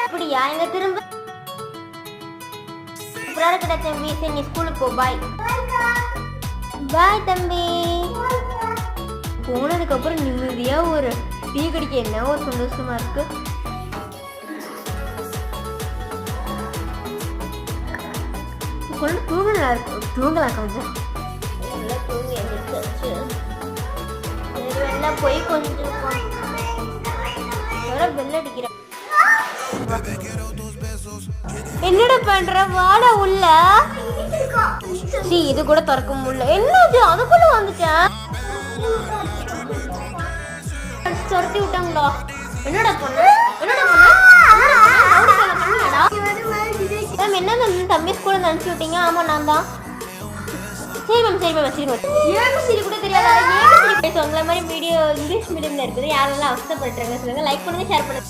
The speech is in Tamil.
அப்படியா? எங்க திரும்ப தம்பி. சரி நீ ஸ்கூலுக்கு போ. பாய் பாய் தம்பி. போனதுக்கு அப்புறம் நிம்மதியா ஒரு டீ குடிக்க என்ன ஒரு சந்தோஷமா இருக்கு. தூங்கலாம் இருக்கும், தூங்கலாம் கொஞ்சம் தூங்கி எழுந்திரிச்சு வெளில போய் கொஞ்சம் பெல் அடிக்கிற. என்னடா பண்ற? வாடா உள்ள. இது கூட திறக்க முடியல. என்னது அதுக்குள்ள வந்துட்டேன். துரத்தி விட்டாங்களா? என்னடா பண்ண? மேம் என்ன மேம் தம்பி ஸ்கூலில் அனுப்பிச்சி விட்டீங்க? ஆமாம் நான் தான். சரி மேம் சரி மேம் ஏபிசிடி கூட தெரியாதா? ஏபிசிடி பேசுவாங்களா மாதிரி வீடியோ இங்கிலீஷ் மீடியமில் இருக்குது. யாரெல்லாம் அவசரப்படுறாங்க சொல்லுங்கள். லைக் பண்ணுங்கள், ஷேர் பண்ணுங்கள்.